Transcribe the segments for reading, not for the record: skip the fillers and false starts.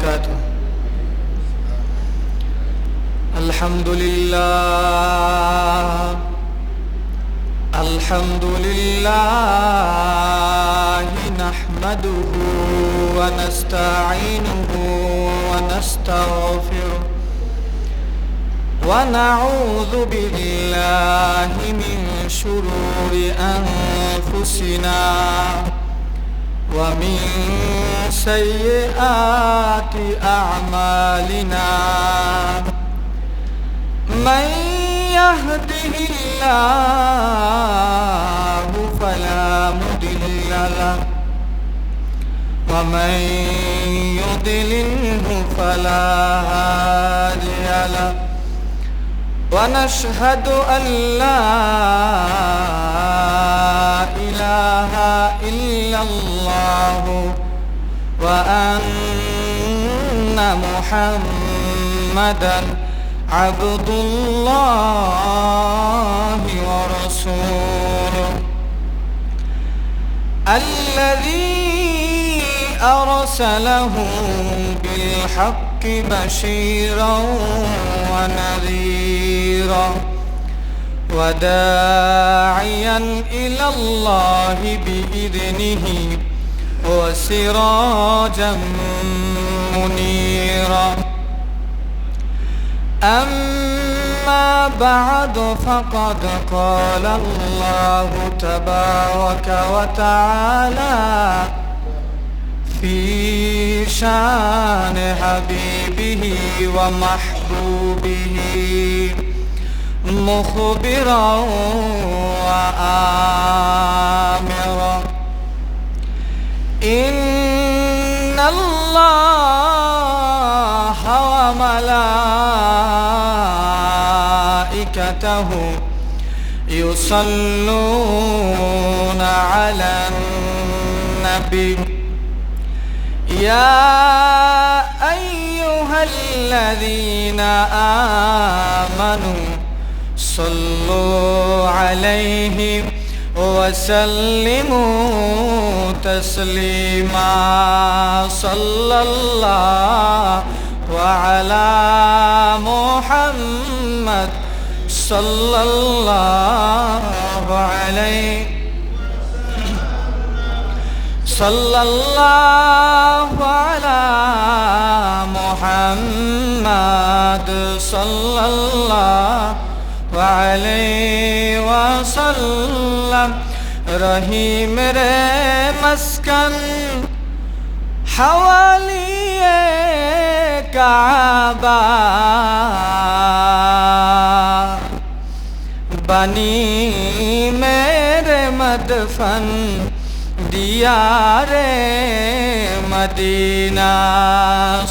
وبركاته. الحمد لله الحمد لله نحمده ونستعينه ونستغفره ونعوذ بالله من شرور أنفسنا ومن سيئات أعمالنا من يهده الله فلا مضل له ومن يضلله فلا هادي له ونشهد أن لا إله إلا الله وأن محمدًا عبد الله ورسوله الذي أرسله بالحق بشيرا ونذيرا وداعيا إلى الله بإذنه وسراجا منيرا. أما بعد فقد قال الله تبارك وتعالى في شان حبيبه ومحبوبه مخبرا وآمرا إن الله وملائكته يصلون على النبي يا أيها الذين آمنوا صلوا عليه وسلموا تسليما. صلى الله وعلى محمد صلى الله عليه صلى الله على محمد صلى الله عليه وسلم. رحیم رے مسکن حوالی کعبہ بنی میرے مدفن دیار مدینہ.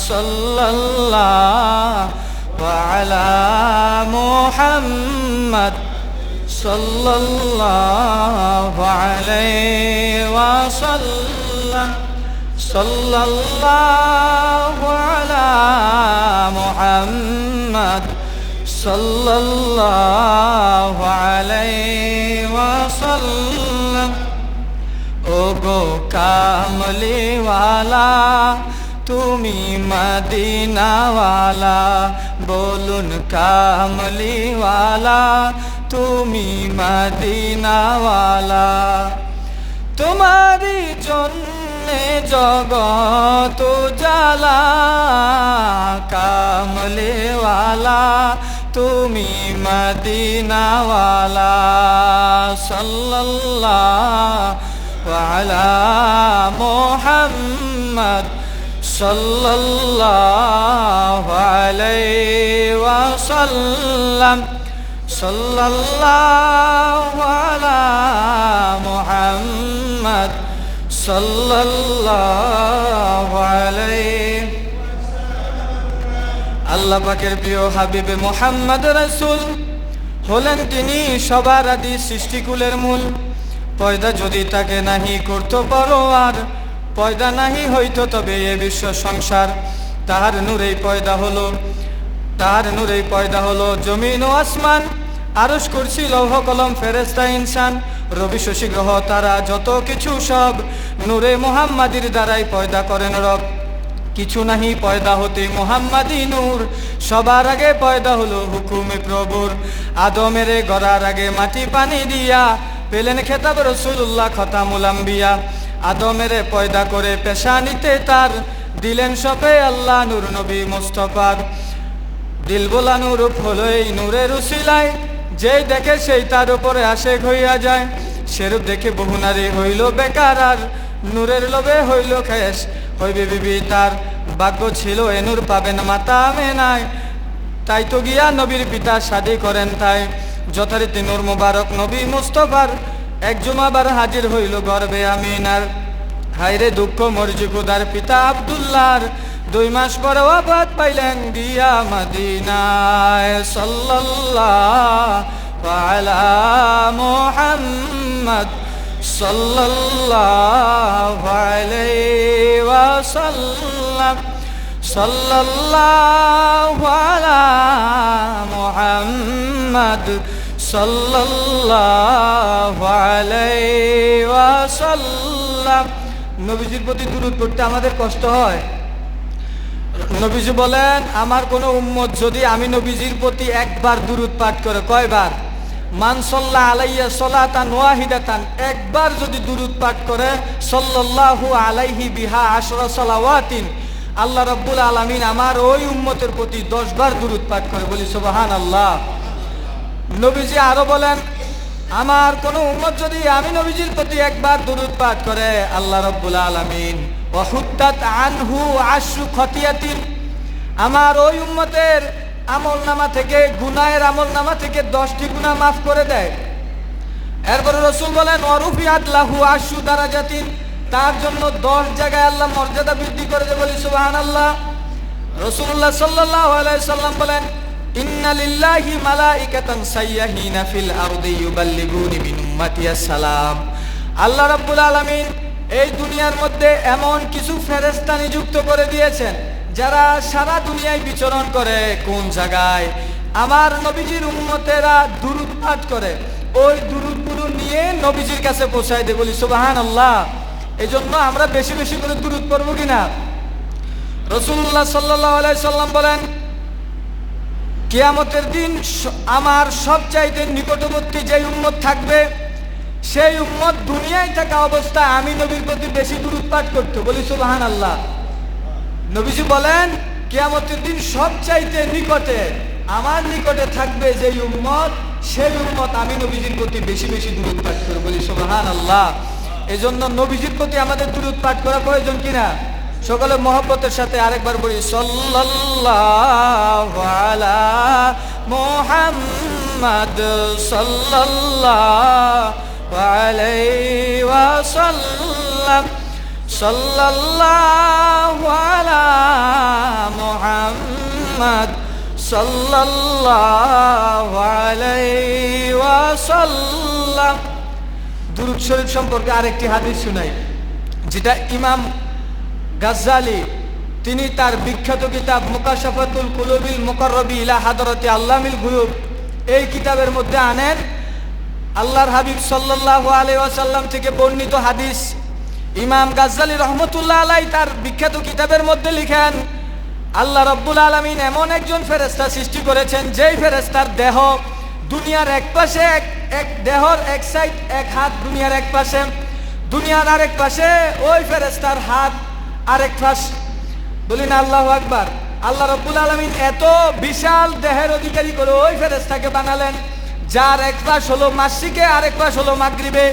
صلی اللہ وعلى محمد صلى الله عليه وسلم. صلى الله على محمد صلى الله عليه وسلم. ওগো কামলিওয়ালা তুমি মদিনাওয়ালা বলুন কামলিওয়ালা তুমি মদিনাওয়ালা তোমারি জন্যে জগত জ্বালা কামলিওয়ালা তুমি মদিনাওয়ালা. সাল্লাল্লাহু আলা মুহাম্মদ সাল্লাল্লাহু আলাইহি ওয়াসাল্লাম. সাল্লাল্লাহু আলা মুহাম্মদ সাল্লাল্লাহু আলাইহি. আল্লাহ পাকের প্রিয় হাবিবে মুহাম্মদ রাসূল হলেন তিনি সবার আদি সৃষ্টিকুলের মূল. পয়দা যদি তাকে নাহি করতে পারো আর পয়দা নাহি হইতো তবে এ বিশ্ব সংসার. তার নূরেই পয়দা হলো জমিন ও আসমান, আরশ কুরসি লৌহ কলম ফেরেশতা ইনসান, রবি শশী গ্রহ তারা যত কিছু সব নূরে মুহাম্মাদির দ্বারাই পয়দা করেন রব। কিছু নাহি পয়দা হতে মুহাম্মাদি নূর, সবার আগে পয়দা হলো হুকুমে প্রভুর। আদমের গড়ার আগে মাটি পানি দিয়া, পেলেন খেতাব রাসূলুল্লাহ খতামুল আম্বিয়া। আদমের পয়দা করে পেশানিতে তার, দিলেন সপে আল্লাহ নূর নবী মুস্তাফার। দিল বোলা নূর হলো এই নূরের উসিলায়, যেই দেখে সেই তার উপরে আশেক হইয়া যায়। সেরূপ দেখে বহু নারী হইল বেকার, আর নূরের লোভে হইল খেস হইবে বিবি তার। ভাগ্য ছিল এ নূর পাবেন মাতা আমেনায়, তাই তো গিয়া নবীর পিতা শাদী করেন তাই। যথারীতি নূর মুবারক নবী মুস্তাফার, এক জুমাবার হাজির হইল গর্বে আমিনার। হায়রে দুঃখ মর্জি খুদার পিতা আব্দুল্লাহর, 2 মাস পরে ওয়াফাত পাইলেন গিয়া মদিনায়। সাল্লাল্লাহু আলা মুহাম্মদ সাল্লাল্লাহু আলাইহি ওয়াসাল্লাম। সাল্লাল্লাহু আলা মুহাম্মদ সাল্লাল্লাহু আলাইহি ওয়াসাল্লাম। নবীজির প্রতি দুরূদ পড়তে আমাদের কষ্ট হয়। নবীজি বলেন, আমার কোনো উম্মত যদি আমি নবীজির প্রতি একবার দুরূদ পাঠ করে, কয়বার? মান সাল্লা আলাইয়া সালাতান ওয়াহিদাতান, একবার যদি দুরূদ পাঠ করে, সাল্লাল্লাহু আলাইহি বিহা আশরা সালাওয়াতিন, আল্লাহ রাব্বুল আলামিন আমার ওই উম্মতের প্রতি 10 বার দুরূদ পাঠ করে। বলি সুবহানাল্লাহ। নবীজি আরো বলেন, আমার কোন উম্মত যদি আমি নবীজির প্রতি একবার দুরূদ পাঠ করে, আল্লাহ রাব্বুল আলামিন ওয়াহুত্তাত আনহু আশরু খতিয়াতিন, আমার ওই উম্মতের আমলনামা থেকে, গুনাহের আমলনামা থেকে 10টি গুনাহ মাফ করে দেয়। এরপরে রাসূল বলেন, ওয়ারুফিআত লাহু আশরু দারাজাতিন, তার জন্য 10 জায়গায় আল্লাহ মর্যাদা বৃদ্ধি করে দেয়। বলি সুবহানাল্লাহ। রাসূলুল্লাহ সাল্লাল্লাহু আলাইহি সাল্লাম বলেন, ইন্না লিল্লাহি মালাইকাতান সাইয়্যাহিনা ফিল আরদি ইউবাল্লিগুনি মিন উম্মতি আসসালাম। আল্লাহ রাব্বুল আলামিন এই দুনিয়ার মধ্যে এমন কিছু ফেরেশতা নিযুক্ত করে দিয়েছেন, যারা সারা দুনিয়ায় বিচরণ করে। কোন জায়গায়? আমার নবীজির উম্মতেরা দুরূদ পাঠ করে, ওই দুরূদগুলো নিয়ে নবীজির কাছে পৌঁছায় দেয়। বলি সুবহানাল্লাহ। এজন্য আমরা বেশি বেশি করে দুরূদ পড়ব কিনা? রাসূলুল্লাহ সাল্লাল্লাহু আলাইহি সাল্লাম বলেন, কিয়ামতের দিন আমার সবচাইতে নিকটবর্তী যে উম্মত থাকবে, সেই উম্মত দুনিয়ায় থাকা অবস্থায় আমি নবীর প্রতি বেশি দুরূদ পাঠ করত। বলি সুবহানাল্লাহ। নবীজি বলেন, কিয়ামতের দিন সবচাইতে নিকটে, আমার নিকটে থাকবে যে উম্মত, সেই উম্মত আমি নবীজির প্রতি বেশি বেশি দুরূদ পাঠ করব। বলি সুবহানাল্লাহ। এজন্য নবীজির প্রতি আমাদের দুরূদ পাঠ করা প্রয়োজন কিনা? সকলে মহব্বতের সাথে আরেকবার বলি, সাল্লাল্লাহু আলা মুহাম্মদ সাল্লাল্লাহু আলাইহি ওয়াসাল্লাম। সাল্লাল্লাহু আলা মুহাম্মদ সাল্লাল্লাহু আলাইহি ওয়াসাল্লাম। দুরূদ শরীফ সম্পর্কে আরেকটি হাদিস শুনাই, যেটা ইমাম গাজ্জালি তিনি তার বিখ্যাত কিতাব মুকাশাফাতুল কুলুবিল মুকাররবি ইলা হাদরাতি আল্লামিল গুয়ুব, এই কিতাবের মধ্যে আনেন। আল্লাহর হাবিব সাল্লাল্লাহু আলাইহি ওয়াসাল্লাম থেকে বর্ণিত হাদিস। ইমাম গাজ্জালি রহমতুল্লাহ আলাইহি তার বিখ্যাত কিতাবের মধ্যে লিখেন, আল্লাহ রাব্বুল আলামিন এমন একজন ফেরেশতা সৃষ্টি করেছেন, যেই ফেরেশতার দেহ দুনিয়ার এক পাশে, এক দেহর এক সাইড, এক হাত দুনিয়ার এক পাশে, দুনিয়ার আরেক পাশে ওই ফেরেশতার হাত আরেক পাশ। বলি না আল্লাহু আকবার। আল্লাহ রাব্বুল আলামিন এত বিশাল দেহের অধিকারী করে ওই ফেরেশতাকে বানালেন, যার এক পাশ হলো মাশরিকে, আরেক পাশ হলো মাগরিবে।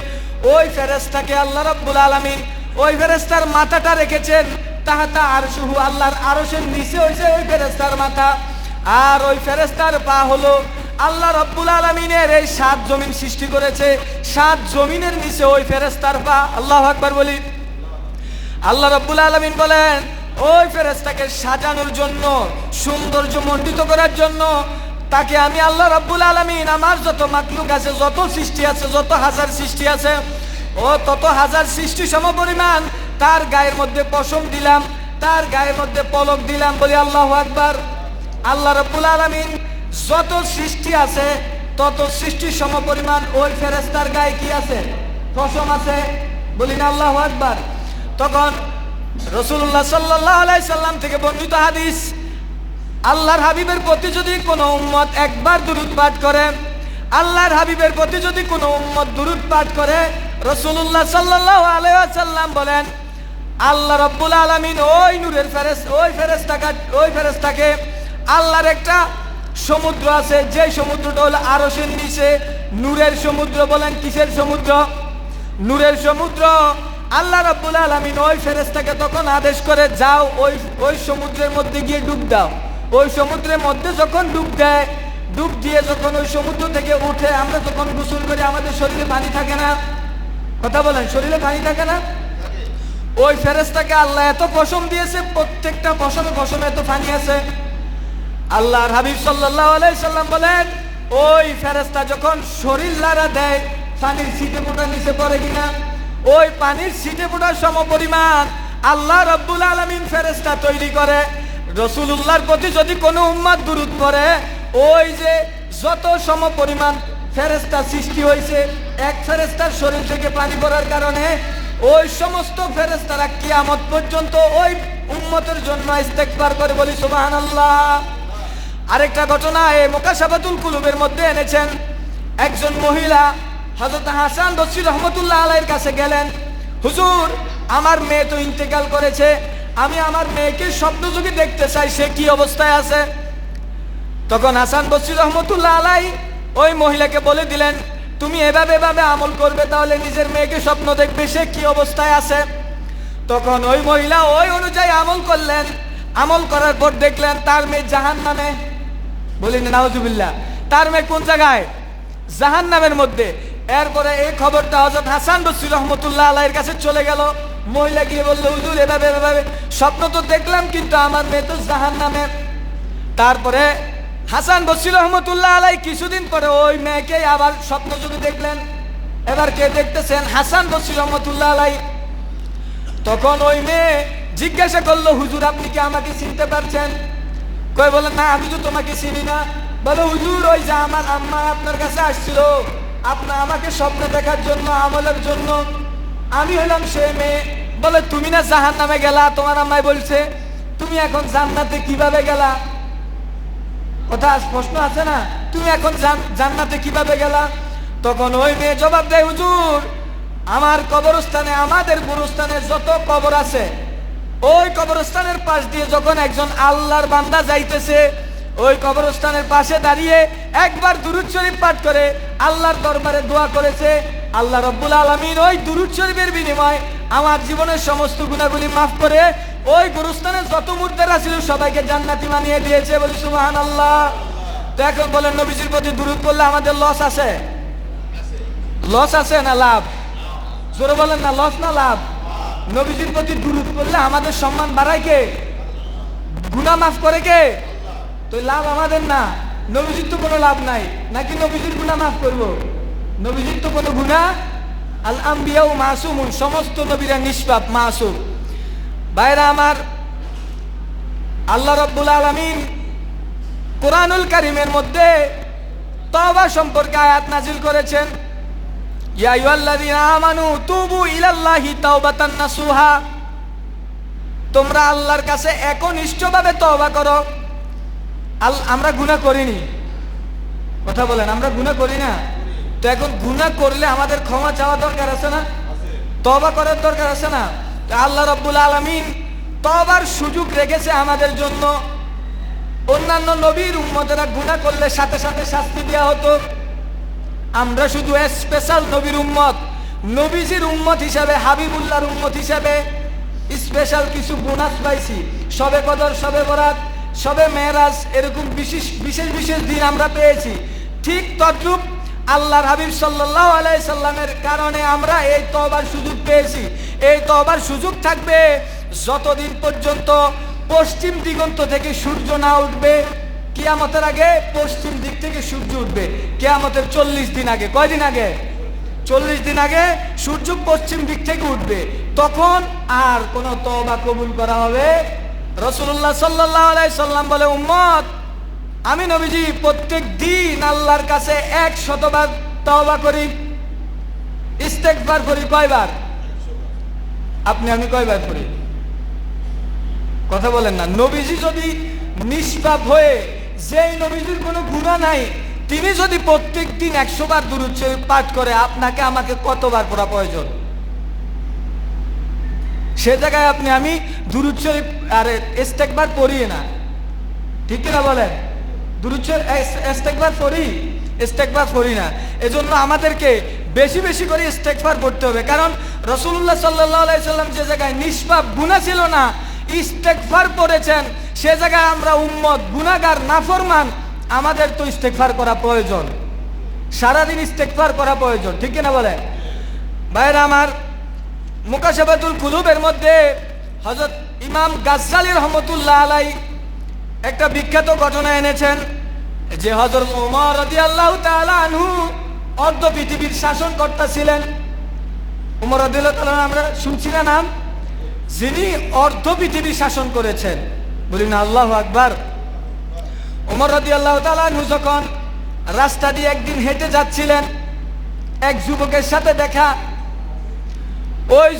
ওই ফেরেশতাকে আল্লাহ রাব্বুল আলামিন ওই ফেরেশতার মাথাটা রেখেছেন তাহাতা আরশুহু, আল্লাহর আরশের নিচে হইছে ওই ফেরেশতার মাথা। আর ওই ফেরেশতার পা হলো আল্লাহ রাব্বুল আলামিনের এই 7 জমিন সৃষ্টি করেছে, 7 জমিনের নিচে ওই ফেরেশতার পা। আল্লাহু আকবার বলি। আল্লাহ রাব্বুল আলামিন বলেন, ওই ফেরেশতাকে সাজানোর জন্য, সৌন্দর্য মণ্ডিত করার জন্য তাকে আমি আল্লাহ রাব্বুল আলামিন আমার যত মাখলুক আছে, যত সৃষ্টি আছে, যত হাজার সৃষ্টি আছে, ও তত হাজার সৃষ্টি সমপরিমাণ তার গায়ের মধ্যে পশম দিলাম, তার গায়ের মধ্যে পলক দিলাম। বলি আল্লাহু আকবার। আল্লাহ রাব্বুল আলামিন যত সৃষ্টি আছে, তত সৃষ্টি সমপরিমাণ ওই ফেরেশতার গায়ে কি আছে? পশম আছে। বলি না আল্লাহু আকবার। তখন রাসূলুল্লাহ সাল্লাল্লাহু আলাইহি সাল্লাম থেকে বর্ণিত হাদিস, আল্লাহর হাবিবের প্রতি যদি কোনো উম্মত একবার দুরূদ পাঠ করে, আল্লাহর হাবিবের প্রতি যদি কোনো উম্মত দুরূদ পাঠ করে, রাসূলুল্লাহ সাল্লাল্লাহু আলাইহি ওয়াসাল্লাম বলেন আল্লাহ রাব্বুল আলামিন ওই নূরের ফেরেশতাকে আল্লাহর একটা সমুদ্র আছে, যে সমুদ্রটা হলো আরশের নিচে নূরের সমুদ্র। বলেন কিসের সমুদ্র? নূরের সমুদ্র। আল্লাহ রাব্বুল আলামিন ওই ফেরেশতাকে তখন আদেশ করে, যাও ওই সমুদ্রের মধ্যে গিয়ে ডুব দাও। ওই সমুদ্রের মধ্যে যখন ডুব দেয়, ডুব দিয়ে যখন ওই সমুদ্র থেকে উঠে আমরা যখন গোসল করি, আমাদের শরীরে পানি থাকে না? কথা বলেন, শরীরে পানি থাকে না? ওই ফেরেশতাকে আল্লাহ এত পশম দিয়েছে, প্রত্যেকটা পশমে এত পানি আছে। আল্লাহর হাবিব সাল্লাল্লাহু আলাইহি সাল্লাম বলেন ওই ফেরেশতা যখন শরীর লাড়া দেয়, পানির ছিটে ফোঁটা নিচে পড়ে কিনা? ওই পানির ছিটে ফোঁটার সমপরিমাণ আল্লাহ রাব্বুল আলামিন ফেরেশতা তৈরি করে। রাসূলুল্লাহর প্রতি যদি কোনো উম্মত দুরূদ পড়ে, ওই যে যত সমপরিমাণ ফেরেশতা সৃষ্টি হয়েছে এক ফেরেশতার শরীর থেকে পানি পড়ার কারণে, ওই সমস্ত ফেরেশতারা কিয়ামত পর্যন্ত ওই উম্মতের জন্য ইস্তেগফার করে। বলি সুবহানাল্লাহ। আরেকটা ঘটনা এই মুকাশাফাতুল কুলুবের মধ্যে এনেছেন। একজন মহিলা হযরত হাসান বসরি রহমাতুল্লাহ আলাইহির কাছে গেলেন, হুজুর আমার মেয়ে তো ইন্তেকাল করেছে, আমি আমার মেয়েকে স্বপ্নযোগে দেখতে চাই, সে কি অবস্থায় আছে? তখন হাসান বসরি রহমাতুল্লাহ আলাইহি ওই মহিলাকে বলে দিলেন, তুমি এভাবে আমল করবে, তাহলে নিজের মেয়েকে স্বপ্ন দেখবে সে কি অবস্থায় আছে। তখন ওই মহিলা ওই অনুযায়ী আমল করলেন। আমল করার পর দেখলেন তার মেয়ে জাহান্নামে। বলিনি নাউজুবিল্লাহ। তার মেয়ে কোন জায়গায়? জাহান্নামের মধ্যে। এরপরে এই খবরটা হযরত হাসান বসরি রহমাতুল্লাহ আলাইহির কাছে চলে গেল। মহিলা গিয়ে বলল, হুজুর এভাবে স্বপ্ন তো দেখলাম, কিন্তু আমার মেয়ে তো জাহান্নামে। তারপরে হাসান বসরি রহমাতুল্লাহ আলাইহি কিছুদিন পরে ওই মেয়েকে আবার স্বপ্নযোগে দেখলেন। এবার কে দেখতেছেন? হাসান বসরি রহমাতুল্লাহ আলাইহি। তখন ওই মেয়ে জিজ্ঞাসা করলো, হুজুর আপনি কি আমাকে চিনতে পারছেন? কই বলেন, না আমি তো তোমাকে চিনি না। বলে, হুজুর ওই যে আমার আম্মা আপনার কাছে আসছিল আমাকে স্বপ্ন দেখার জন্য, আমলের জন্য, আমি হলাম সে মেয়ে। বলে, তুমি না জাহান্নামে গেলা? তোমার আম্মাই বলছে তুমি এখন জান্নাতে কিভাবে গেলা? কথা প্রশ্ন আছে না, তুমি এখন জান্নাতে কিভাবে গেলা? তখন ওই মেয়ে জবাব দেয়, হুজুর আমার কবরস্থানে, আমাদের গুরুস্থানে যত কবর আছে, ওই কবরস্থানের পাশ দিয়ে যখন একজন আল্লাহর বান্দা যাইতেছে, ওই কবরস্থানের পাশে দাঁড়িয়ে একবার দুরূদ শরীফ পাঠ করে আল্লাহর দরবারে দোয়া করেছে, আল্লাহ রাব্বুল আলামিন ওই দুরূদ শরীফের বিনিময়ে আমার জীবনের সমস্ত গুনাহগুলি মাফ করে ওই গুরুস্থানে যত মুর্দারা ছিল সবাইকে জান্নাতি বানিয়ে দিয়েছে। বলি সুবহানাল্লাহ। তো এখন বলেন, নবীজির প্রতি দুরূদ পড়লে আমাদের লস আছে? লস আছে না লাভ? জোরে বলেন না, লস না লাভ? নবীজির প্রতি দুরূদ পড়লে আমাদের সম্মান বাড়ায় কে? গুনাহ মাফ করে কে? তো লাভ আমাদের না। নবীজির তো কোনো লাভ নাই, নাকি নবীজির গুনাহ মাফ করব? নবীজির তো কোনো গুনাহ, আল আম্বিয়াউ মাসুমুন, সমস্ত নবীরা নিষ্পাপ, মাসুম। ভাইরা আমার, আল্লাহ রাব্বুল আলামিন কোরআনুল কারীমের মধ্যে তওবা সম্পর্কে আয়াত নাজিল করেছেন। ইয়া আইয়ুহাল্লাযীনা আমানু তুবু ইলাল্লাহি তাওবাতান নাসুহা, তোমরা আল্লাহর কাছে একনিষ্ঠভাবে তওবা করো। আমরা গুনাহ করিনি, কথা বলেন, আমরা গুনাহ করি না? তো এখন গুনাহ করলে আমাদের ক্ষমা চাওয়া দরকার আছে না? তওবা করার দরকার আছে না? আল্লাহ রাব্বুল আলামিন তওবার সুযোগ রেখেছে আমাদের জন্য। অন্যান্য নবীর উম্মতেরা গুনাহ করলে সাথে সাথে শাস্তি দেওয়া হতো, আমরা শুধু স্পেশাল নবীর উম্মত, নবীজির উম্মত হিসাবে, হাবিবুল্লাহর উম্মত হিসাবে স্পেশাল কিছু বোনাস পাইছি। শবে কদর, শবে বরাত, শবে মেরাজ, এরকম বিশেষ বিশেষ বিশেষ দিন আমরা পেয়েছি। ঠিক তদ্রূপ আল্লাহর হাবিব সাল্লাল্লাহু আলাইহি সাল্লামের কারণে আমরা এই তওবার সুযোগ পেয়েছি। এই তওবার সুযোগ থাকবে যতদিন পর্যন্ত পশ্চিম দিগন্ত থেকে সূর্য না উঠবে। কিয়ামতের আগে পশ্চিম দিক থেকে সূর্য উঠবে, কিয়ামতের 40 দিন আগে। কয়দিন আগে? 40 দিন আগে সূর্য পশ্চিম দিক থেকে উঠবে। তখন আর কোন তওবা কবুল করা হবে? রাসূলুল্লাহ সাল্লাল্লাহু আলাইহি সাল্লাম বলে, উম্মত আমি নবীজি প্রত্যেক দিন আল্লাহর কাছে 100 বার তওবা করি, ইস্তেগফার করি। কয়বার? আপনি আমি কয়বার করি? কথা বলেন না। নবীজি যদি নিষ্পাপ হয়ে, যেই নবীজির কোনো গুনাহ নাই, তিনি যদি প্রত্যেক দিন 100 বার দুরূদ শরীফ পাঠ করে, আপনাকে আমাকে কতবার পড়া প্রয়োজন? সে জায়গায় আপনি আমি দুরূদ শরীফ আরে ইস্তেগফার পড়ি না, ঠিক কিনা বলেন? দুরূদ শরীফ ইস্তেগফার পড়ি না। এজন্য আমাদেরকে বেশি বেশি করে ইস্তেগফার পড়তে হবে। কারণ রাসূলুল্লাহ সাল্লাল্লাহু আলাইহি সাল্লাম যে জায়গায় নিষ্পাপ, গুনাহ ছিল না, ইস্তেগফার পড়েছেন, সে জায়গায় আমরা উম্মত, গুনাহগার, নাফরমান, আমাদের তো ইস্তেগফার করা প্রয়োজন, সারাদিন ইস্তেগফার করা প্রয়োজন, ঠিক কিনা বলেন? ভাইরা আমার, মুকাশাফাতুল কুলুবের মধ্যে হযরত ইমাম গাজ্জালী রাহমাতুল্লাহ আলাইহি একটা বিখ্যাত ঘটনা এনেছেন যে হযরত ওমর রাদিয়াল্লাহু তাআলা আনহু অর্ধ পৃথিবীর শাসনকর্তা ছিলেন। ওমর রাদিয়াল্লাহু তাআলা আমরা শুনছি না নাম, যিনি অর্ধ পৃথিবী শাসন করেছেন, বলি না আল্লাহু আকবার। ওমর রাদিয়াল্লাহু তাআলা আনহু যখন রাস্তা দিয়ে একদিন হেঁটে যাচ্ছিলেন, এক যুবকের সাথে দেখা। ওই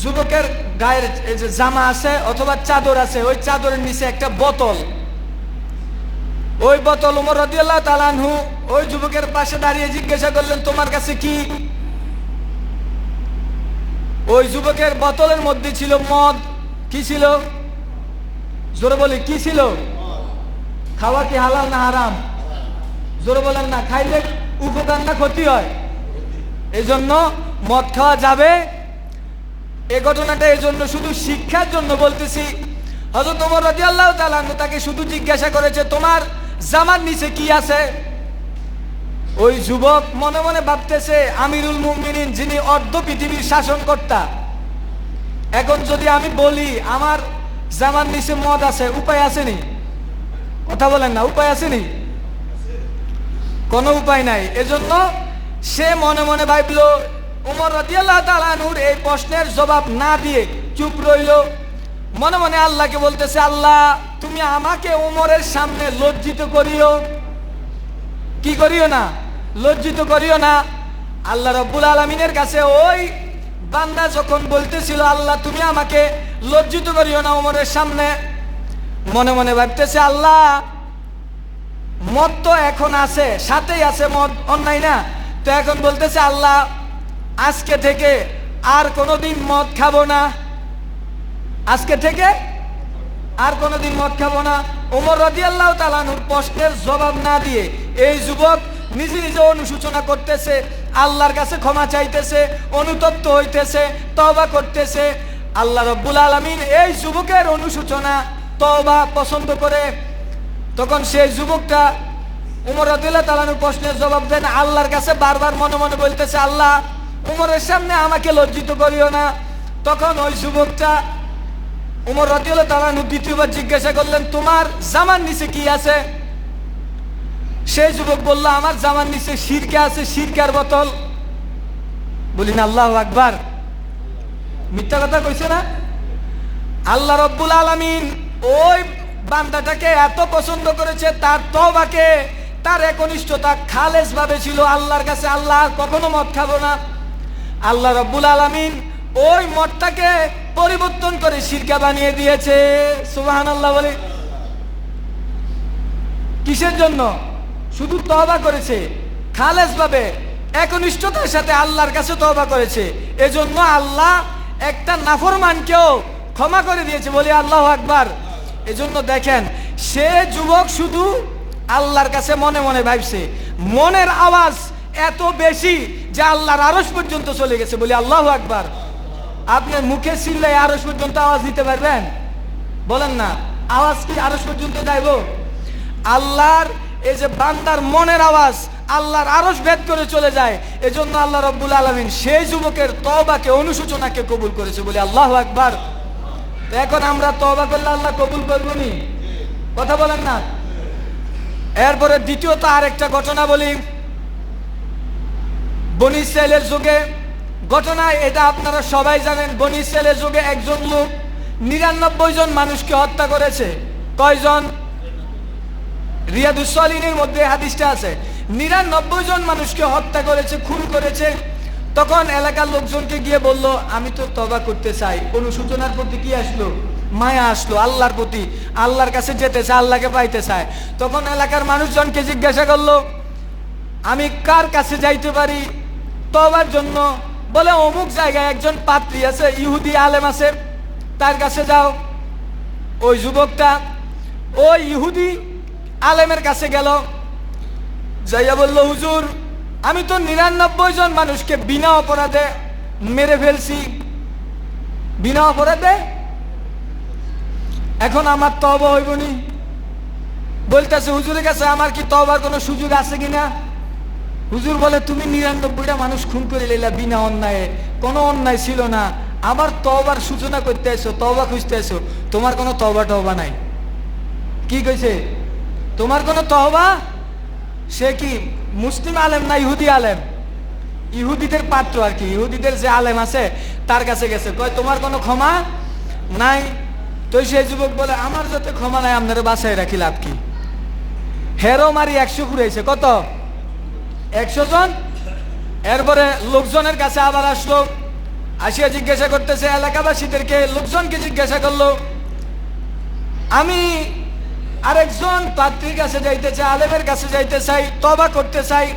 যুবকের গায়ের যে জামা আছে অথবা চাদর আছে, ওই চাদরের নিচে একটা বোতল। ওই বোতল ওমর রাদিয়াল্লাহু তাআলা আনহু ওই যুবকের পাশে দাঁড়িয়ে জিজ্ঞাসা করলেন, তোমার কাছে কি? ওই যুবকের বোতলের মধ্যে ছিল মদ। কি ছিল? জোরে বলি, কি ছিল? খাওয়া কি হালাল না হারাম? জোরে বলেন না। খাইলে উপকার না ক্ষতি হয়? এই জন্য মদ খাওয়া যাবে। এই ঘটনাটা এই জন্য শুধু শিক্ষার জন্য বলতেছি। হযরত ওমর রাদিয়াল্লাহু তাআলা আনহু তাকে শুধু জিজ্ঞাসা করেছে, তোমার জামার নিচে কি আছে? ওই যুবক মনে মনে ভাবতেছে, আমিরুল মুমিনিন, যিনি অর্ধ পৃথিবীর শাসনকর্তা, এখন যদি আমি বলি আমার জামার নিচে মদ আছে, উপায় আসেনি? কথা বলেন না, উপায় আসেনি? কোনো উপায় নাই। এজন্য সে মনে মনে ভাবল, ওমর রাদিয়াল্লাহু তাআলা আনহুর এই প্রশ্নের জবাব না দিয়ে চুপ রইল। মনে মনে আল্লাহকে বলতেছে, আল্লাহ তুমি আমাকে ওমরের সামনে লজ্জিত করিও। কি করিও না? লজ্জিত করিও না। আল্লাহ রাব্বুল আলামিনের কাছে ওই বান্দা যখন বলতেছিল, আল্লাহ তুমি আমাকে লজ্জিত করিও না ওমরের সামনে, মনে মনে ভাবতেছে, আল্লাহ মদ তো এখন আছে, সাথেই আছে মদ, অন্যায় না? তো এখন বলতেছে, আল্লাহ আজকে থেকে আর কোনোদিন মদ খাবো না, আজকে থেকে আর কোনোদিন মদ খাবো না। ওমর রাদিয়াল্লাহু তাআলা আনহুর প্রশ্নের জবাব না দিয়ে এই যুবক নিজে নিজে অনুশোচনা করতেছে, আল্লাহর কাছে ক্ষমা চাইতেছে, অনুতপ্ত হইতেছে, তওবা করতেছে। আল্লাহ রাব্বুল আলামিন এই যুবকের অনুশোচনা, তওবা পছন্দ করে। তখন সেই যুবকটা ওমর রাদিয়াল্লাহু তাআলা আনহুর প্রশ্নের জবাব দেন, আল্লাহর কাছে বারবার মনে মনে বলতেছে, আল্লাহ ওমরের সামনে আমাকে লজ্জিত করিও না। তখন ওই যুবকটা ওমর রাদিয়াল্লাহু তাআলা আনহু দ্বিতীয়বার জিজ্ঞাসা করলেন, তোমার জামার নিচে কি আছে? সেই যুবক বলল, আমার জামার নিচে সিরকা আছে, সিরকার বোতল। বলি না আল্লাহু আকবার। মিথ্যা কথা কইছে না? আল্লাহ রাব্বুল আলামিন ওই বান্দাটাকে এত পছন্দ করেছে, তার তওবাকে, তার একনিষ্ঠতা খালেস ভাবে ছিল আল্লাহর কাছে, আল্লাহ কখনো মদ খাবো না। আল্লাহ রাব্বুল আলামিন ওই মদটাকে পরিবর্তন করে সিরকা বানিয়ে দিয়েছে। সুবহানাল্লাহ বলে। কিসের জন্য? শুধু তওবা করেছে, খালেস ভাবে একনিষ্ঠতার সাথে আল্লাহর কাছে তওবা করেছে। এজন্য আল্লাহ একটা নাফরমানকেও ক্ষমা করে দিয়েছে। বলি আল্লাহু আকবার। এজন্য দেখেন, সে যুবক শুধু আল্লাহর কাছে মনে মনে ভাবছে, মনের আওয়াজ এত বেশি যে আল্লাহর আরশ পর্যন্ত চলে গেছে। বলি আল্লাহু আকবার। আপনার মুখে চিল্লায় আরশ পর্যন্ত আওয়াজ দিতে পারবেন? বলেন না, আওয়াজ কি আরশ পর্যন্ত যাইব? আল্লাহর এই যে বান্দার মনের আওয়াজ আল্লাহর আরশ ভেদ করে চলে যায়। এজন্য আল্লাহ রাব্বুল আলামিন সেই যুবকের তওবাকে, অনুশোচনাকে কবুল করেছে। বলি আল্লাহু আকবার। তো এখন আমরা তওবা করলে আল্লাহ কবুল করবেনি? কথা বলেন না। এরপরে দ্বিতীয়ত আরেকটা ঘটনা বলি। বনী ইসরাইলের যুগে ঘটনা, এটা আপনারা সবাই জানেন। বনী ইসরাইলের যুগে একজন লোক 99 জন মানুষকে হত্যা করেছে। কয়জন? রিয়াদুস সালিহিনের মধ্যে হাদিসটা আছে। 99 জন মানুষকে হত্যা করেছে, খুন করেছে। তখন এলাকার লোকজনকে গিয়ে বলল, আমি তো তওবা করতে চাই। অনুশোচনার প্রতি কি আসলো? মায়া আসলো আল্লাহর প্রতি, আল্লাহর কাছে যেতে চায়, আল্লাহকে পাইতে চায়। তখন এলাকার মানুষজনকে জিজ্ঞাসা করলো, আমি কার কাছে যাইতে পারি তওবার জন্য? বলে, অমুক জায়গায় একজন পাত্রী আছে, ইহুদি আলেম আছে, তার কাছে যাও। ওই যুবকটা ওই ইহুদি আলেমের কাছে গেল, যাইয়া বলল, হুজুর, আমি তো 99 জন মানুষকে বিনা অপরাধে মেরে ফেলছি, বিনা অপরাধে, এখন আমার তওবা হইবনি। বলতেছে হুজুরের কাছে আমার কি তওবার কোনো সুযোগ আছে কিনা? হুজুর বলে, তুমি 99টা মানুষ খুন করে লইলা বিনা অন্যায়ে, কোনো অন্যায় ছিল না, আবার তওবার সূচনা করতে আসো, তওবা খুঁজতে আসো, তোমার কোনো তওবা নাই। কি কইছে? তোমার কোনো তওবা? সে কি মুসলিম আলেম না ইহুদি আলেম? ইহুদিদের পাত্র আর কি, ইহুদিদের যে আলেম আছে তার কাছে গেছে, কয় তোমার কোনো ক্ষমা নাই। তো সেই যুবক বলে, আমার যাতে ক্ষমা নাই, আপনারা বাসায় রাখি লাভ কি? হেরো মারি 100 ঘুরাইছে, কত? 100 জন। এরপরে লোকজনের কাছে আবার আসলো, আসিয়া জিজ্ঞাসা করতেছে এলাকাবাসীদেরকে, লোকজনকে জিজ্ঞাসা করলো, আমি আরেকজন পাত্রীর কাছে যাইতে চাই, আলেমের কাছে যাইতে চাই, তওবা করতে চাই।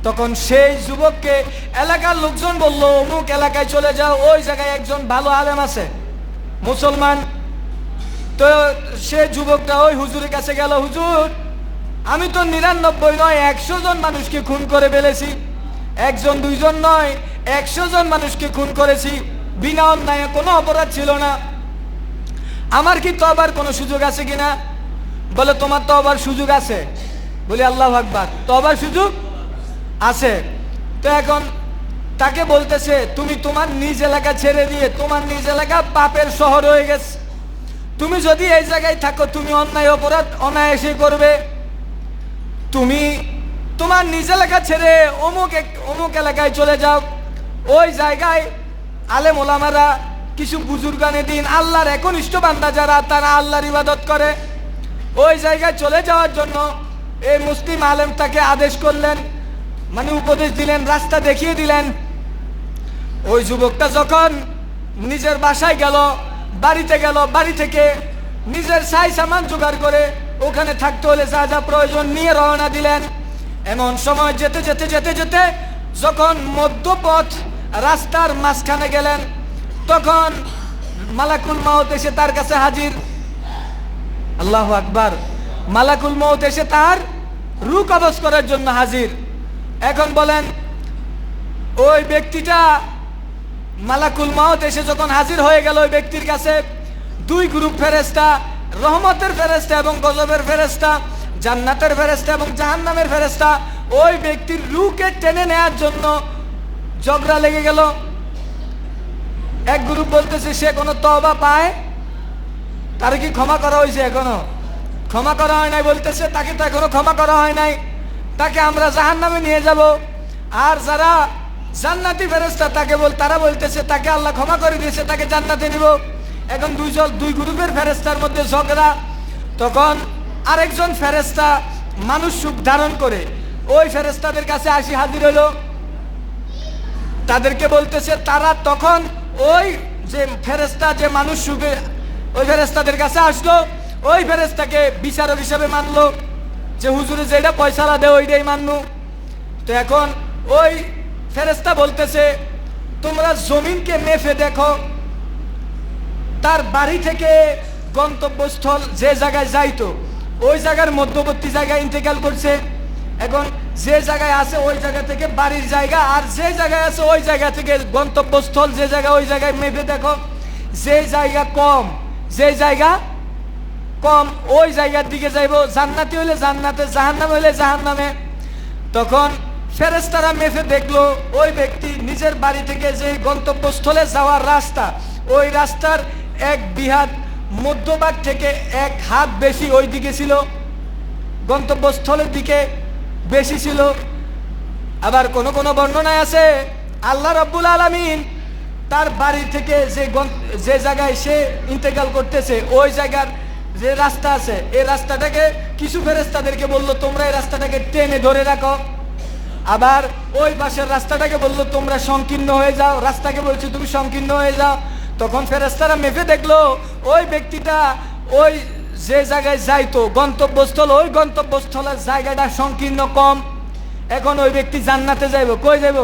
তখন সেই যুবককে এলাকার লোকজন বলল, অমুক এলাকায় চলে যাও, ওই জায়গায় একজন ভালো আলেম আছে, মুসলমান। তো সে যুবকটা ওই হুজুরের কাছে গেল, হুজুর, আমি তো 99 নয় 100 জন মানুষকে খুন করে ফেলেছি, একজন দুইজন নয় 100 জন মানুষকে খুন করেছি, বিনা অন্যায়, কোনো অপরাধ ছিল না, আমার কি তওবার কোনো সুযোগ আছে কিনা? বলে, তোমার তওবার সুযোগ আছে। বলি, আল্লাহু আকবার, তওবার সুযোগ আছে। তো এখন তাকে বলতেছে, তুমি তোমার নিজ এলাকা ছেড়ে দিয়ে, তোমার নিজ এলাকা পাপের শহর হয়ে গেছে, তুমি যদি এই জায়গায় থাকো তুমি অন্যায় অপরাধ অনায়াসে করবে। তুমি তোমার নিজ এলাকা ছেড়ে অমুক এলাকায় চলে যাও, ওই জায়গায় আলেম ওলামারা, কিছু বুজুর্গানে দিন, আল্লাহর একনিষ্ঠ বান্দা যারা, তারা আল্লাহর ইবাদত করে, ওই জায়গায় চলে যাওয়ার জন্য এই মুসলিম আলেম তাকে আদেশ করলেন, মানে উপদেশ দিলেন, রাস্তা দেখিয়ে দিলেন। ওই যুবকটা যখন নিজের বাসায় গেল, বাড়িতে গেল, বাড়ি থেকে নিজের সাই সামান জোগাড় করে ওখানে থাকতে হলে যা যা প্রয়োজন নিয়ে রওনা দিলেন। এমন সময় যেতে যেতে যেতে যেতে যখন মধ্যপথ রাস্তার মাঝখানে গেলেন, তখন মালাকুল মউত এসে তার কাছে হাজির। আল্লাহু আকবার, মালাকুল মউত এসে তার রূহ কবজ করার জন্য হাজির। এখন বলেন, ওই ব্যক্তিটা মালাকুল মউত এসে যখন হাজির হয়ে গেল, ওই ব্যক্তির কাছে 2 গ্রুপ ফেরেশতা, রহমতের ফেরেশতা এবং গজবের ফেরেশতা, জান্নাতের ফেরেশতা এবং জাহান্নামের ফেরেশতা, ওই ব্যক্তির রূহকে টেনে নেওয়ার জন্য ঝগড়া লেগে গেল। এক গ্রুপ বলতেছে সে কোনো তওবা পায়, তার কি ক্ষমা করা হয়েছে? এখনো ক্ষমা করা হয় নাই। বলতেছে তাকে তো এখনো ক্ষমা করা হয় নাই, তাকে আমরা জাহান্নামে নিয়ে যাব। আর যারা জান্নাতি ফেরেশতা তারা বলতেছে তাকে আল্লাহ ক্ষমা করে দিয়েছে, তাকে জান্নাতে নিব। এখন 2 গ্রুপের ফেরেশতার মধ্যে ঝগড়া। তখন আরেকজন ফেরেশতা মানুষ রূপ ধারণ করে ওই ফেরেশতাদের কাছে আসি হাজির হলো। তাদেরকে বলতেছে, তারা তখন ওই যে ফেরেশতা যে মানুষ রূপে ওই ফেরেশতাদের কাছে আসলো, ওই ফেরেশতাকে বিচারক হিসেবে মানলো, যে হুজুরে যেটা পয়সালা দেয় ওইটাই মাননু। তো এখন ওই ফেরেশতা বলতেছে, তোমরা জমিনকে মেপে দেখো, তার বাড়ি থেকে গন্তব্যস্থল যে জায়গায় যাইতো ওই জায়গার মধ্যবর্তী জায়গায় ইন্তেকাল করছে। এখন যে জায়গায় আছে ওই জায়গা থেকে বাড়ির জায়গা, আর যে জায়গায় আছে ওই জায়গা থেকে গন্তব্যস্থল যে জায়গা, ওই জায়গায় মেপে দেখো, যে জায়গা কম, যে জায়গা কম ওই জায়গার দিকে যাইব, জান্নাতি হইলে জান্নাতে, জাহান্নাম হইলে জাহান্নামে। তখন ফেরেশতারা মেপে দেখলো, ওই ব্যক্তি নিজের বাড়ি থেকে যে গন্তব্যস্থলে যাওয়ার রাস্তা, ওই রাস্তার 1 বিহাত মধ্যভাগ থেকে 1 হাত বেশি ওই দিকে ছিল, গন্তব্যস্থলের দিকে বেশি ছিল। আবার কোন কোন বর্ণনায় আছে আল্লাহ রাব্বুল আলামিন তার বাড়ি থেকে যে জায়গায় সে ইন্তেকাল করতেছে ওই জায়গার যে রাস্তা আছে, এই রাস্তাটাকে কিছু ফেরেশতাদেরকে বললো, তোমরা এই রাস্তাটাকে টেনে ধরে রাখো। আবার ওই পাশের রাস্তাটাকে বললো তোমরা সংকীর্ণ হয়ে যাও, রাস্তাকে বলছে তুমি সংকীর্ণ হয়ে যাও। তখন ফেরেশতারা মেপে দেখলো ওই ব্যক্তিটা ওই যে জায়গায় যাইতো গন্তব্যস্থল, ওই গন্তব্যস্থলের জায়গাটা সংকীর্ণ কম। এখন ওই ব্যক্তি জান্নাতে যাইব, কই যাইব?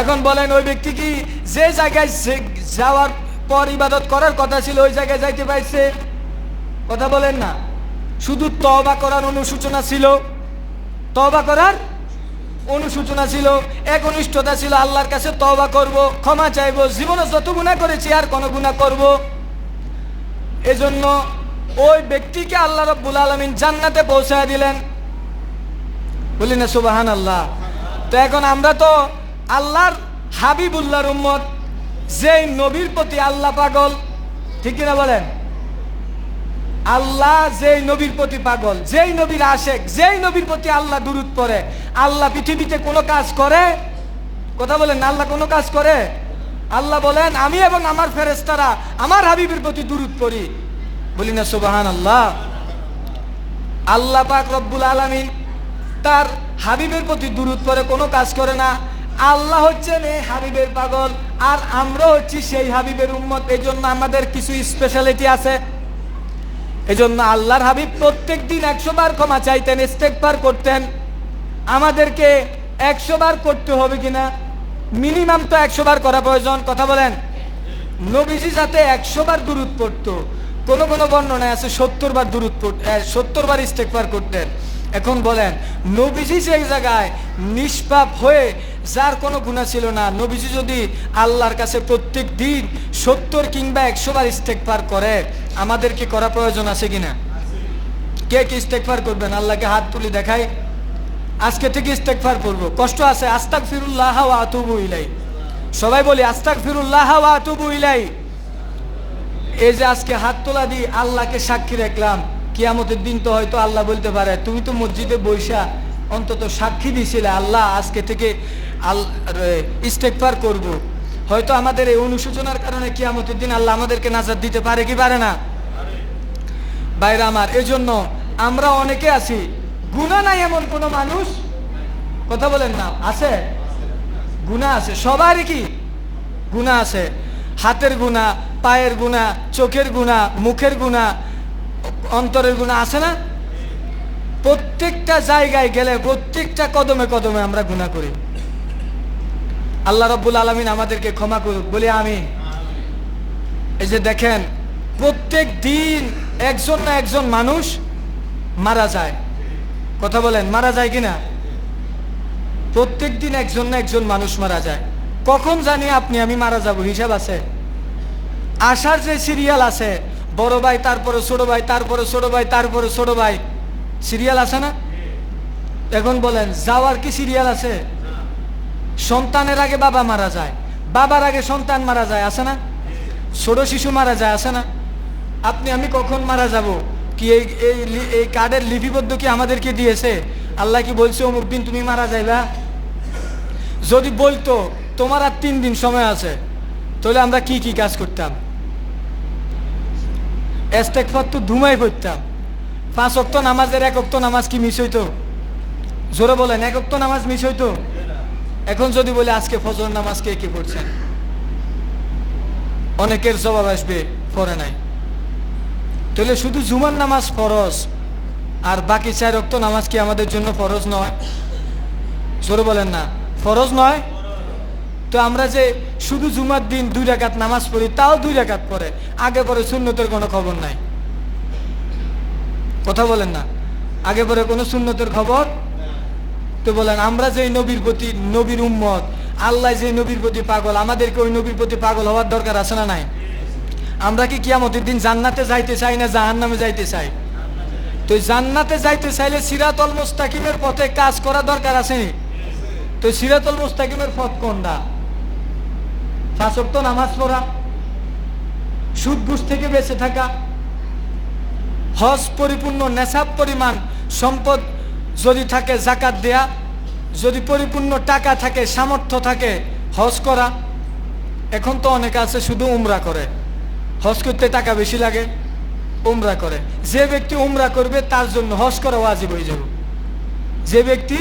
এখন বলেন ওই ব্যক্তি কি যে জায়গায় যাওয়ার পর ইবাদত করার কথা ছিল ওই জায়গায় যাইতে পারছে? কথা বলেন না। শুধু তওবা করার অনুসূচনা ছিল, তওবা করার অনুসূচনা ছিল, একনিষ্ঠতা ছিল, আল্লাহর কাছে তওবা করব, ক্ষমা চাইব, জীবনে যত গুনাহ করেছি আর কোন গুনাহ করব। এজন্য ওই ব্যক্তিকে আল্লাহ রাব্বুল আলামিন জান্নাতে পৌঁছায় দিলেন। বলি না সুবহানাল্লাহ। তো এখন আমরা তো আল্লাহর হাবিবুল্লাহর উম্মত, যেই নবীর প্রতি আল্লাহ পাগল, ঠিক কিনা বলেন? আল্লাহ যেই নবীর প্রতি পাগল, যেই নবীর আশেক, যেই নবীর প্রতি আল্লাহ দুরূদ পড়ে। আল্লাহ পৃথিবীতে কোনো কাজ করে? কথা বলেন না, আল্লাহ কোনো কাজ করে? আল্লাহ বলেন আমি এবং আমার ফেরেশতারা আমার হাবিবের প্রতি দুরূদ পড়ি। বলি না সুবহানাল্লাহ। আল্লাহ পাক রব্বুল আলামিন তার হাবিবের প্রতি দুরূদ পড়ে, কোনো কাজ করে না। আল্লাহ হচ্ছেন এই হাবিবের পাগল, আর আমরা হচ্ছি সেই হাবিবের উম্মত। এই জন্য আমাদের কিছু স্পেশালিটি আছে। এই জন্য আল্লাহর হাবিব প্রত্যেক দিন 100 বার ক্ষমা চাইতেন, ইস্তেগফার করতেন। আমাদেরকে 100 বার করতে হবে কিনা? মিনিমাম তো 100 বার করা প্রয়োজন। কথা বলেন। নবীজি যাতে 100 বার দুরূদ পড়তো, কোন কোন বর্ণনায় আছে 70 বার দুরূদ 70 বার ইস্তেগফার করতেন। এখন বলেন নবীজি সেই জায়গায় নিষ্পাপ হয়ে, যার কোনো গুনাহ ছিল না, নবীজি যদি আল্লাহর কাছে প্রত্যেক দিন 70 কিংবা 100 বার ইস্তেগফার করে, আমাদের কি করা প্রয়োজন আছে কিনা? কে কি ইস্তেগফার করবেন? আল্লাহকে হাত তুলে দেখাই, আজকে থেকে ইস্তেগফার করব। কষ্ট আছে? আস্তাগফিরুল্লাহ ওয়া আতুবু ইলাই। সবাই বলি আস্তাগফিরুল্লাহ ওয়া আতুবু ইলাই। এই যে আজকে হাত তোলা দিয়ে আল্লাহকে সাক্ষী রাখলাম, কিয়ামতের দিন তো হয়তো আল্লাহ বলতে পারে তুমি তো মসজিদে বৈশা অন্তত সাক্ষী দিয়েছিলে আল্লাহ আজকে থেকে ইস্তেগফার করব। হয়তো আমাদের এই অনুশোচনার কারণে কিয়ামতের দিন আল্লাহ আমাদেরকে নাজাত দিতে পারে কি পারে না? ভাইরা আমার, এজন্য আমরা অনেকে আছি গুনাহ নাই এমন কোন মানুষ, কথা বলেন না, আছে? গুনাহ আছে, সবারই কি গুনাহ আছে। হাতের গুনাহ, পায়ের গুনাহ, চোখের গুনাহ, মুখের গুনাহ, অন্তরের গুনাহ আছে না? প্রত্যেকটা জায়গায় গেলে, প্রত্যেকটা কদমে কদমে আমরা গুনাহ করি। আল্লাহ রাব্বুল আলামিন আমাদেরকে ক্ষমা করুক, বলি আমিন। এই যে দেখেন প্রত্যেক দিন একজন না একজন মানুষ মারা যায়। কথা বলেন, মারা যায় কিনা? প্রত্যেক দিন একজন না একজন মানুষ মারা যায়। কখন জানি আপনি আমি মারা যাব হিসাব আছে? আসার যে সিরিয়াল আছে, বড় ভাই তারপরে ছোট ভাই, তারপরে ছোট ভাই, তারপরে ছোট ভাই, সিরিয়াল আছে না? এখন বলেন যাওয়ার কি সিরিয়াল আছে? সন্তানের আগে বাবা মারা যায়, বাবার আগে সন্তান মারা যায়, আছে না? ছোট শিশু মারা যায়, আছে না? আপনি আমি কখন মারা যাব? কি এই কার্ডের লিপিবদ্ধ কি আমাদেরকে দিয়েছে? আল্লাহ কি বলছে অমুক দিন তুমি মারা যাইবা? যদি বলতো তোমার আর 3 দিন সময় আছে, তাহলে আমরা কি কি কাজ করতাম? ইস্তেগফার তো ধুমাই পড়তাম। 5 ওয়াক্ত নামাজের 1 ওয়াক্ত নামাজ কি মিস হইতো? জোরে বলেন, 1 ওয়াক্ত নামাজ মিস হইতো? এখন যদি বলে আজকে ফজর নামাজ কে কে পড়ছেন, অনেকের জবাব আসবে পড়ে নাই। তাহলে শুধু জুমার নামাজ ফরজ, আর বাকি 4 ওয়াক্ত নামাজ কি আমাদের জন্য ফরজ নয়? জোরে বলেন না, ফরজ নয়? তো আমরা যে শুধু জুমার দিন 2 রাকাত নামাজ পড়ি, তাও 2 রাকাত পড়ে, আগে পরে সুন্নতের কোনো খবর নাই। কথা বলেন না, আগে পরে কোনো সুন্নতের খবর। তো বলেন আমরা যে নবীর প্রতি, নবীর উম্মত, আল্লাহ যে নবীর প্রতি পাগল, আমাদেরকে ওই নবীর প্রতি পাগল হওয়ার দরকার আছে না নাই? আমরা কি কিয়ামতের দিন জান্নাতে যাইতে চাই না জাহান্নামে যাইতে চাই? তো জান্নাতে যাইতে চাইলে সিরাতুল মুস্তাকিমের পথে কাজ করা দরকার আছে নি? তো সিরাতুল মুস্তাকিমের পথ কোনটা? 5 ওয়াক্ত নামাজ পড়া, সুদ ঘুষ থেকে বেঁচে থাকা, হজ পরিপূর্ণ নেশাব পরিমাণ সম্পদ যদি থাকে যাকাত দেয়া, যদি পরিপূর্ণ টাকা থাকে, সামর্থ্য থাকে হজ করা। এখন তো অনেকে আছে শুধু উমরা করে, হজ করতে টাকা বেশি লাগে, উমরা করে। যে ব্যক্তি উমরা করবে তার জন্য হজ করা ওয়াজিব হয়ে যাবে। যে ব্যক্তি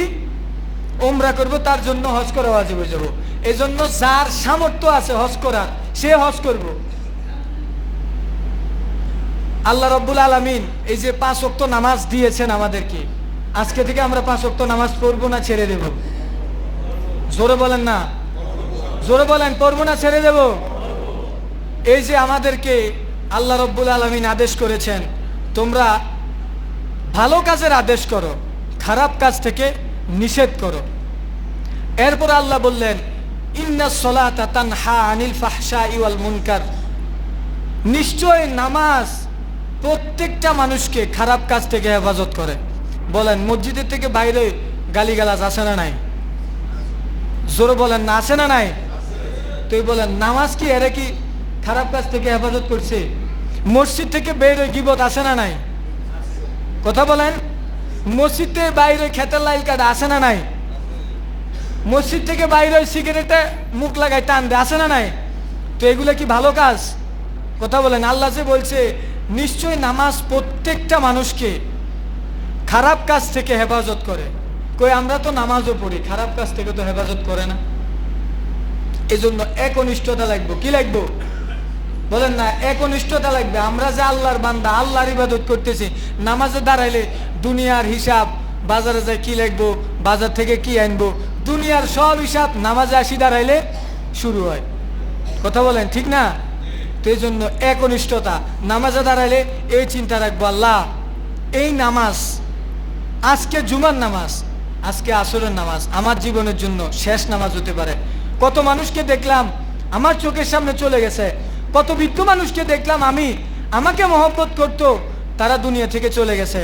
উমরা করব, তার জন্য হজ করা ওয়াজিব হয়ে যাব। এজন্য যার সামর্থ্য আছে হজ করার, সে হজ করব। আল্লাহ রাব্বুল আলামিন এই যে 5 ওয়াক্ত নামাজ দিয়েছেন আমাদেরকে, আজকে থেকে আমরা 5 ওয়াক্ত নামাজ পড়বো না ছেড়ে দেব? জোরে বলেন না, জোরে বলেন, পড়বো না ছেড়ে দেব? এই যে আমাদেরকে আল্লাহ রাব্বুল আলামিন আদেশ করেছেন, তোমরা ভালো কাজের আদেশ করো, খারাপ কাজ থেকে নিষেধ করো। এরপর আল্লাহ বললেন, ইন্নাস সালাতা তানহা আনিল ফাহশাই ওয়াল মুনকার, নিশ্চয় নামাজ প্রত্যেকটা মানুষকে খারাপ কাজ থেকে হেফাজত করে। বলেন, মসজিদের থেকে বাইরে গালিগালাজ আছে না নাই? জোরে বলেন না, আছে না নাই? তুই বলেন, নামাজ কি এরা কি খারাপ কাজ থেকে হেফাজত করছে? মসজিদ থেকে বের গিবত আছে না নাই? কথা বলেন। মসজিদ থেকে বাইরে খেতের লাইল কাটা আছে না নাই? মসজিদ থেকে বাইরে সিগারেটে মুখ লাগাই টান দে আছে না নাই? তো এগুলো কি ভালো কাজ? কথা বলেন। আল্লাহ যে বলছে নিশ্চয় নামাজ প্রত্যেকটা মানুষকে খারাপ কাজ থেকে হেফাজত করে। কই আমরা তো নামাজও পড়ি, খারাপ কাজ থেকে তো হেফাজত করে না। এজন্য একনিষ্ঠতা লাগবে। কি লাগবে বলেন না? একনিষ্ঠতা লাগবে। আমরা যে আল্লাহর বান্দা, আল্লাহর ইবাদত করতেছি, নামাজে দাঁড়াইলে দুনিয়ার হিসাব, বাজারে যাই কি লাগবো, বাজার থেকে কি আনবো, দুনিয়ার সব হিসাব নামাজে আসি দাঁড়াইলে শুরু হয়। কথা বলেন, ঠিক না? তো এই জন্য একনিষ্ঠতা, নামাজে দাঁড়াইলে এই চিন্তা রাখবো, আল্লাহ এই নামাজ, আজকে জুমার নামাজ, আজকে আসরের নামাজ আমার জীবনের জন্য শেষ নামাজ হতে পারে। কত মানুষকে দেখলাম আমার চোখের সামনে চলে গেছে, কত বৃদ্ধ মানুষকে দেখলাম আমাকে মহব্বত করত, তারা দুনিয়া থেকে চলে গেছে।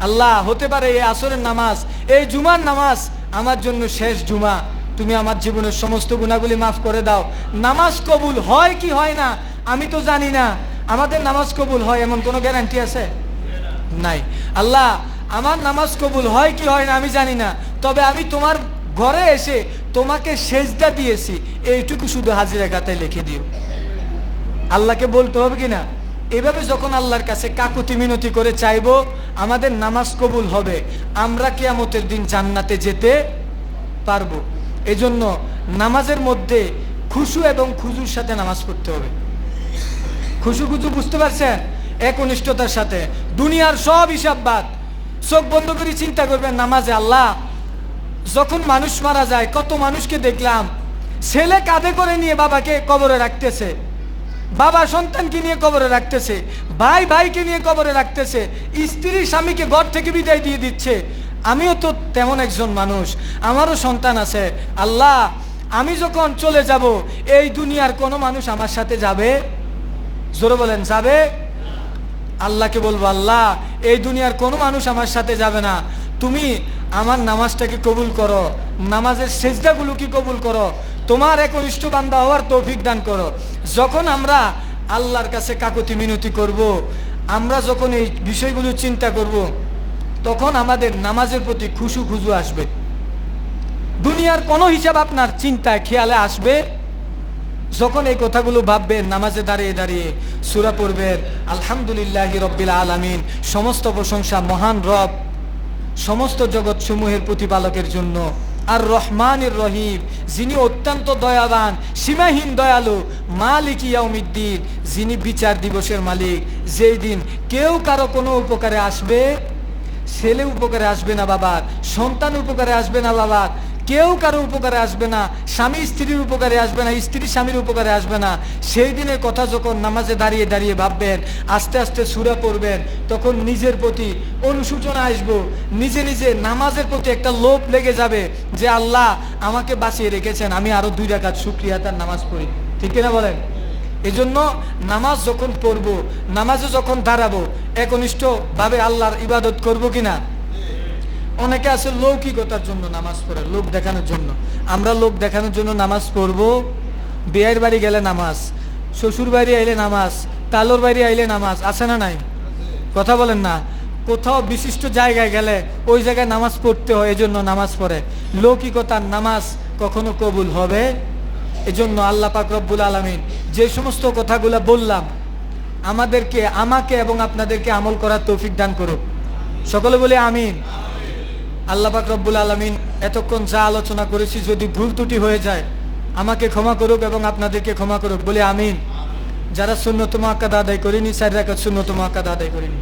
আল্লাহ, হতে পারে এই আসরের নামাজ, এই জুমার নামাজ আমার জন্য শেষ জুমা। তুমি আমার জীবনের সমস্ত গুনাহগুলি মাফ করে দাও। নামাজ কবুল হয় কি হয় না আমি তো জানি না। আমাদের নামাজ কবুল হয় এমন কোনো গ্যারান্টি আছে? নাই। আল্লাহ, আমার নামাজ কবুল হয় কি হয় না আমি জানি না, তবে আমি তোমার ঘরে এসে তোমাকে সেজদা দিয়েছি, এইটুকু শুধু হাজিরা খাতায় লিখে দিও। আল্লাহকে বলতে হবে কিনা? এভাবে যখন আল্লাহর কাছে কাকুতি মিনতি করে চাইবো, আমাদের নামাজ কবুল হবে, আমরা কিয়ামতের দিন জান্নাতে যেতে পারবো। এজন্য নামাজের মধ্যে খুশু এবং খুজুর সাথে নামাজ পড়তে হবে। খুশু খুজু বুঝতে পারছেন? একনিষ্ঠতার সাথে, দুনিয়ার সব হিসাব বাদ, চোখ বন্ধ করে চিন্তা করবেন নামাজে। আল্লাহ, যখন মানুষ মারা যায়, কত মানুষকে দেখলাম ছেলে কাঁধে করে নিয়ে বাবাকে কবরে রাখতেছে, বাবা সন্তানকে নিয়ে কবরে রাখতেছে, ভাই ভাইকে নিয়ে কবরে রাখতেছে, স্ত্রী স্বামীকে ঘর থেকে বিদায় দিয়ে দিচ্ছে। আমিও তো তেমন একজন মানুষ, আমারও সন্তান আছে। আল্লাহ, আমি যখন চলে যাব, এই দুনিয়ার কোনো মানুষ আমার সাথে যাবে? জোরে বলেন, যাবে? আল্লাহকে বলবো, আল্লাহ এই দুনিয়ার কোনো মানুষ আমার সাথে যাবে না, তুমি আমার নামাজটাকে কবুল করো, নামাজের সেজদাগুলোকে কবুল করো, তোমার একনিষ্ঠ বান্দা হওয়ার তৌফিক দান করো। যখন আমরা আল্লাহর কাছে কাকুতি মিনতি করব, আমরা যখন এই বিষয়গুলো চিন্তা করব, তখন আমাদের নামাজের প্রতি খুশু খুজু আসবে। দুনিয়ার কোনো হিসাব আপনার চিন্তায় খেয়ালে আসবে যখন এই কথাগুলো ভাববেন। নামাজে দাঁড়িয়ে দাঁড়িয়ে সূরা পড়বেন, আলহামদুলিল্লাহি রব্বিল আলামিন, সমস্ত প্রশংসা মহান রব, সমস্ত জগৎ সমূহের প্রতিপালকের জন্য। আর রহমানির রহিম, যিনি অত্যন্ত দয়াবান, সীমাহীন দয়ালু। মালিক ইয়াউমিদ্দিন, যিনি বিচার দিবসের মালিক, যেই দিন কেউ কারো কোনো উপকারে আসবে, ছেলে উপকারে আসবে না বাবার, সন্তান উপকারে আসবে না বাবার, কেউ কারো উপকারে আসবে না, স্বামী স্ত্রীর উপকারে আসবে না, স্ত্রী স্বামীর উপকারে আসবে না। সেই দিনের কথা যখন নামাজে দাঁড়িয়ে দাঁড়িয়ে ভাববেন, আস্তে আস্তে সূরা পড়বেন, তখন নিজের প্রতি অনুশোচনা আসবো, নিজে নিজে নামাজের প্রতি একটা লোভ লেগে যাবে যে আল্লাহ আমাকে বাঁচিয়ে রেখেছেন, আমি আরো 2 রাকাত শুকরিয়া তার নামাজ পড়ি। ঠিক কিনা বলেন? এজন্য নামাজ যখন পড়বো, নামাজে যখন দাঁড়াবো, একনিষ্ঠ ভাবে আল্লাহর ইবাদত করব কিনা? অনেকে আছে লৌকিকতার জন্য নামাজ পড়ে, লোক দেখানোর জন্য। আমরা লোক দেখানোর জন্য নামাজ পড়বো? বিয়ের বাড়ি গেলে নামাজ, শ্বশুর বাড়ি আইলে নামাজ, তালোর বাড়ি আইলে নামাজ, আছে না নাই? কথা বলেন না? কোথাও বিশিষ্ট জায়গায় গেলে ওই জায়গায় নামাজ পড়তে হয়, এজন্য নামাজ পড়ে। লৌকিকতার নামাজ কখনো কবুল হবে? এজন্য আল্লাহ পাক রব্বুল আলামিন যে সমস্ত কথাগুলো বললাম, আমাকে এবং আপনাদেরকে আমল করার তৌফিক দান করুক। সকলে বলে আমিন। আল্লাহ পাক রব্বুল আলামিন এতক্ষণ যা আলোচনা করেছি যদি ভুল ত্রুটি হয়ে যায় আমাকে ক্ষমা করুক এবং আপনাদেরকে ক্ষমা করুক বলে আমিন। যারা সুন্নত মুআক্কাদা আদায় করিনি 4 রাকাত সুন্নত মুআক্কাদা আদায় করিনি।